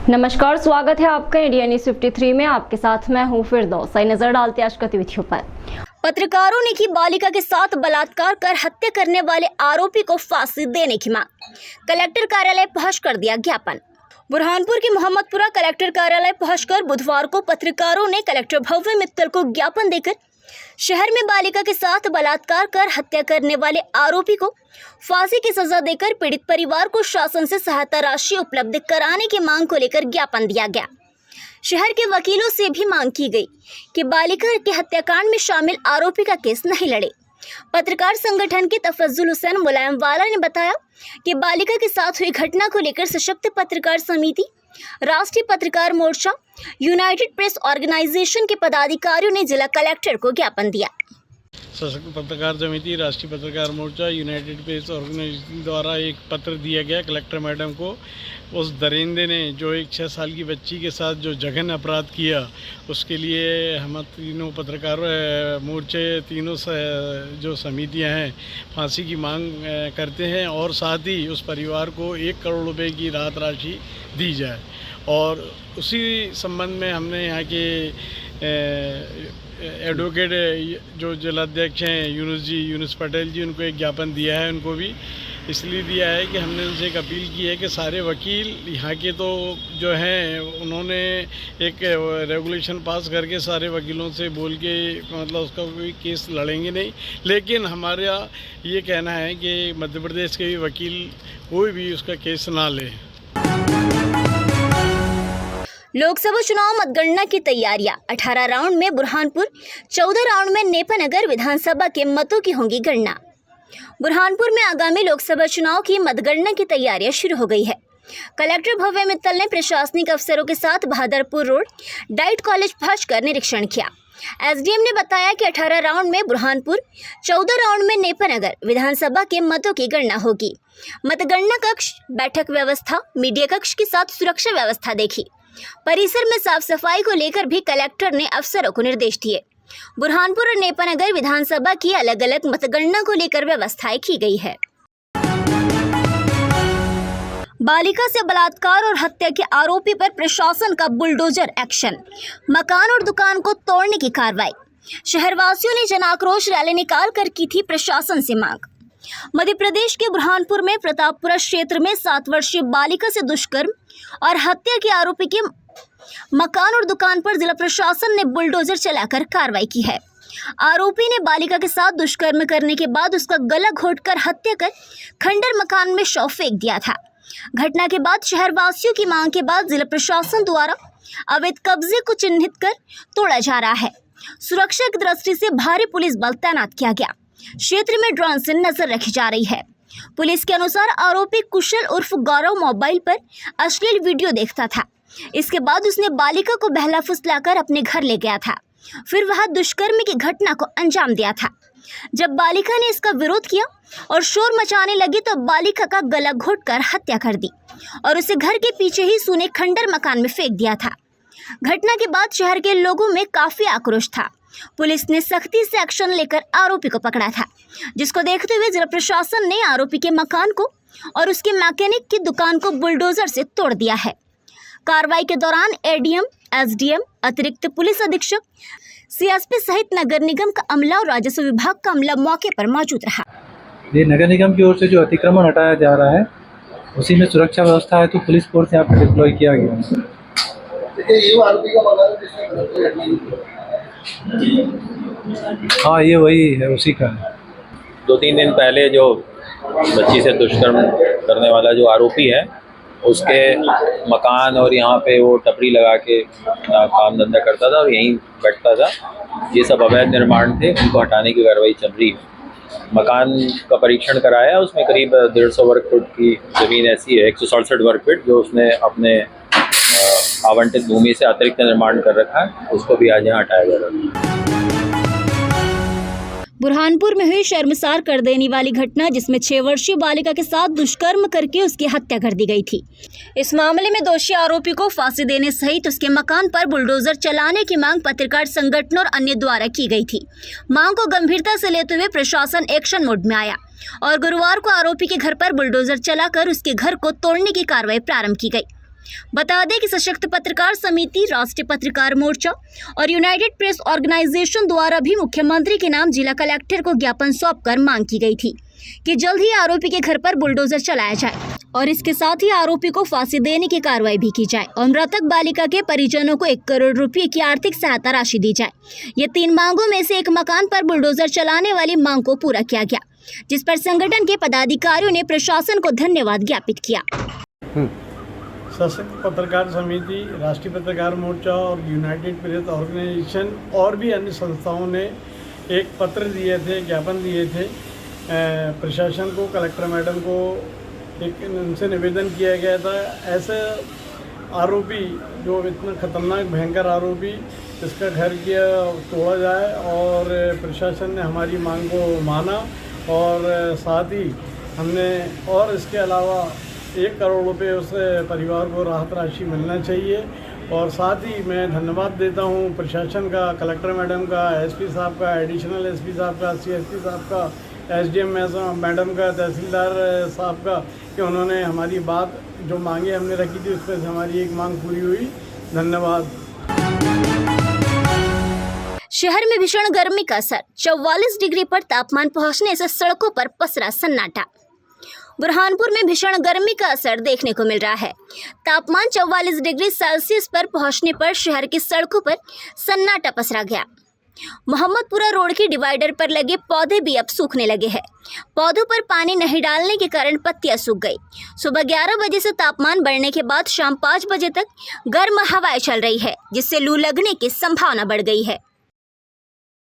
नमस्कार, स्वागत है आपका इंडिया न्यूज 53 में। आपके साथ मैं हूं फिरदौस। नजर डालते आज गतिविधियों पर। पत्रकारों ने की बालिका के साथ बलात्कार कर हत्या करने वाले आरोपी को फांसी देने की मांग। कलेक्टर कार्यालय पहुंचकर दिया ज्ञापन। बुरहानपुर के मोहम्मदपुरा कलेक्टर कार्यालय पहुंचकर बुधवार को पत्रकारों ने कलेक्टर भव्य मित्तल को ज्ञापन देकर शहर में बालिका के साथ बलात्कार कर हत्या करने वाले आरोपी को फांसी की सजा देकर पीड़ित परिवार को शासन से सहायता राशि उपलब्ध कराने की मांग को लेकर ज्ञापन दिया गया। शहर के वकीलों से भी मांग की गई कि बालिका के हत्याकांड में शामिल आरोपी का केस नहीं लड़े। पत्रकार संगठन के तफज्जुल हुसैन मुलायम वाला ने बताया कि बालिका के साथ हुई घटना को लेकर सशक्त पत्रकार समिति, राष्ट्रीय पत्रकार मोर्चा, यूनाइटेड प्रेस ऑर्गेनाइजेशन के पदाधिकारियों ने जिला कलेक्टर को ज्ञापन दिया। सशक्त पत्रकार समिति, राष्ट्रीय पत्रकार मोर्चा, यूनाइटेड प्रेस ऑर्गेनाइजेशन द्वारा एक पत्र दिया गया कलेक्टर मैडम को। उस दरिंदे ने जो एक 6 साल की बच्ची के साथ जो जघन्य अपराध किया, उसके लिए हम तीनों पत्रकार मोर्चे, तीनों जो समितियां हैं, फांसी की मांग करते हैं और साथ ही उस परिवार को 1 करोड़ रुपए की राहत राशि दी जाए। और उसी संबंध में हमने यहाँ के एडवोकेट जो जिलाध्यक्ष हैं यूनुस पटेल जी, उनको एक ज्ञापन दिया है। उनको भी इसलिए दिया है कि हमने उनसे एक अपील की है कि सारे वकील यहाँ के तो जो हैं, उन्होंने एक रेगुलेशन पास करके सारे वकीलों से बोल के मतलब उसका कोई केस लड़ेंगे नहीं, लेकिन हमारा ये कहना है कि मध्य प्रदेश के भी वकील कोई भी उसका केस ना ले। लोकसभा चुनाव मतगणना की तैयारियां। 18 राउंड में बुरहानपुर, 14 राउंड में नेपानगर विधानसभा के मतों की होंगी गणना। बुरहानपुर में आगामी लोकसभा चुनाव की मतगणना की तैयारियां शुरू हो गई है। कलेक्टर भव्य मित्तल ने प्रशासनिक अफसरों के साथ बहादुरपुर रोड डाइट कॉलेज पहुंचकर निरीक्षण किया। एसडीएम ने बताया कि 18 राउंड में बुरहानपुर, 14 राउंड में नेपानगर विधानसभा के मतों की गणना होगी। मतगणना कक्ष, बैठक व्यवस्था, मीडिया कक्ष के साथ सुरक्षा व्यवस्था देखी। परिसर में साफ सफाई को लेकर भी कलेक्टर ने अफसरों को निर्देश दिए। बुरहानपुर और नेपानगर विधानसभा की अलग अलग मतगणना को लेकर व्यवस्थाएं की गई है। बालिका से बलात्कार और हत्या के आरोपी पर प्रशासन का बुलडोजर एक्शन। मकान और दुकान को तोड़ने की कार्रवाई। शहरवासियों ने जन आक्रोश रैली निकाल कर की थी प्रशासन से मांग। मध्य प्रदेश के बुरहानपुर में प्रतापपुरा क्षेत्र में 7 वर्षीय बालिका से दुष्कर्म और हत्या के आरोपी के मकान और दुकान पर जिला प्रशासन ने बुलडोजर चलाकर कार्रवाई की है। आरोपी ने बालिका के साथ दुष्कर्म करने के बाद उसका गला घोंटकर हत्या कर खंडर मकान में शव फेंक दिया था। घटना के बाद शहरवासियों की मांग के बाद जिला प्रशासन द्वारा अवैध कब्जे को चिन्हित कर तोड़ा जा रहा है। सुरक्षा की दृष्टि से भारी पुलिस बल तैनात किया गया। क्षेत्र में ड्रोन से नजर रखी जा रही है। पुलिस के अनुसार आरोपी कुशल उर्फ गौरव मोबाइल पर अश्लील वीडियो देखता था। इसके बाद उसने बालिका को बहला फुसलाकर अपने घर ले गया था, फिर वह दुष्कर्म की घटना को अंजाम दिया था। जब बालिका ने इसका विरोध किया और शोर मचाने लगी तो बालिका का गला घोंटकर हत्या कर दी और उसे घर के पीछे ही सूने खंडर मकान में फेंक दिया था। घटना के बाद शहर के लोगों में काफी आक्रोश था। पुलिस ने सख्ती से एक्शन लेकर आरोपी को पकड़ा था, जिसको देखते हुए जिला प्रशासन ने आरोपी के मकान को और उसके मैकेनिक की दुकान को बुलडोजर से तोड़ दिया है। कार्रवाई के दौरान एडीएम, एसडीएम, अतिरिक्त पुलिस अधीक्षक, सीएसपी सहित नगर निगम का अमला और राजस्व विभाग का अमला मौके पर मौजूद रहा। ये नगर निगम की ओर से जो अतिक्रमण हटाया जा रहा है, उसी में सुरक्षा व्यवस्था है, तो पुलिस फोर्स यहाँ पर डिप्लॉय किया गया है। हाँ, ये वही है, उसी का है। 2-3 दिन पहले जो बच्ची से दुष्कर्म करने वाला जो आरोपी है, उसके मकान और यहाँ पे वो टपरी लगा के काम धंधा करता था और यहीं बैठता था। ये सब अवैध निर्माण थे, उनको हटाने की कार्रवाई चल रही है। मकान का परीक्षण कराया, उसमें करीब 150 वर्ग फुट की ज़मीन ऐसी है, 167 वर्ग फीट, जो उसने अपने आवंटित भूमि से अतिरिक्त निर्माण कर रखा है, उसको भी आज यहाँ हटाया जा रहा है। बुरहानपुर में हुई शर्मसार कर देने वाली घटना, जिसमें 6 वर्षीय बालिका के साथ दुष्कर्म करके उसकी हत्या कर दी गई थी। इस मामले में दोषी आरोपी को फांसी देने सहित उसके मकान पर बुलडोजर चलाने की मांग पत्रकार संगठनों और अन्य द्वारा की गई थी। मांग को गंभीरता से लेते हुए प्रशासन एक्शन मोड में आया और गुरुवार को आरोपी के घर पर बुलडोजर चलाकर उसके घर को तोड़ने की कार्रवाई प्रारंभ की गई। बता दें कि सशक्त पत्रकार समिति, राष्ट्रीय पत्रकार मोर्चा और यूनाइटेड प्रेस ऑर्गेनाइजेशन द्वारा भी मुख्यमंत्री के नाम जिला कलेक्टर को ज्ञापन सौंपकर मांग की गई थी कि जल्द ही आरोपी के घर पर बुलडोजर चलाया जाए और इसके साथ ही आरोपी को फांसी देने की कार्रवाई भी की जाए और मृतक बालिका के परिजनों को 1 करोड़ रुपए की आर्थिक सहायता राशि दी जाए। ये 3 मांगों में से एक मकान पर बुलडोजर चलाने वाली मांग को पूरा किया गया, जिस पर संगठन के पदाधिकारियों ने प्रशासन को धन्यवाद ज्ञापित किया। सशक्त पत्रकार समिति, राष्ट्रीय पत्रकार मोर्चा और यूनाइटेड प्रेस ऑर्गेनाइजेशन और भी अन्य संस्थाओं ने एक पत्र दिए थे, ज्ञापन दिए थे प्रशासन को, कलेक्टर मैडम को। एक उनसे निवेदन किया गया था ऐसे आरोपी जो इतना खतरनाक भयंकर आरोपी जिसका घर किया तोड़ा जाए, और प्रशासन ने हमारी मांग को माना और साथ ही हमने और इसके अलावा 1 करोड़ रुपए उस परिवार को राहत राशि मिलना चाहिए। और साथ ही मैं धन्यवाद देता हूँ प्रशासन का, कलेक्टर मैडम का, एसपी साहब का, एडिशनल एसपी साहब का, सीएसपी साहब का, एसडीएम मैडम का, तहसीलदार साहब का, कि उन्होंने हमारी बात जो मांगे हमने रखी थी उसमें से हमारी एक मांग पूरी हुई। धन्यवाद। शहर में भीषण गर्मी का असर, 44 डिग्री पर तापमान पहुंचने से सड़कों पर पसरा सन्नाटा। बुरहानपुर में भीषण गर्मी का असर देखने को मिल रहा है। तापमान 44 डिग्री सेल्सियस पर पहुंचने पर शहर की सड़कों पर सन्नाटा पसरा गया। मोहम्मदपुरा रोड की डिवाइडर पर लगे पौधे भी अब सूखने लगे हैं। पौधों पर पानी नहीं डालने के कारण पत्तियां सूख गई। सुबह 11 बजे से तापमान बढ़ने के बाद शाम 5 बजे तक गर्म हवाएं चल रही है, जिससे लू लगने की संभावना बढ़ गई है।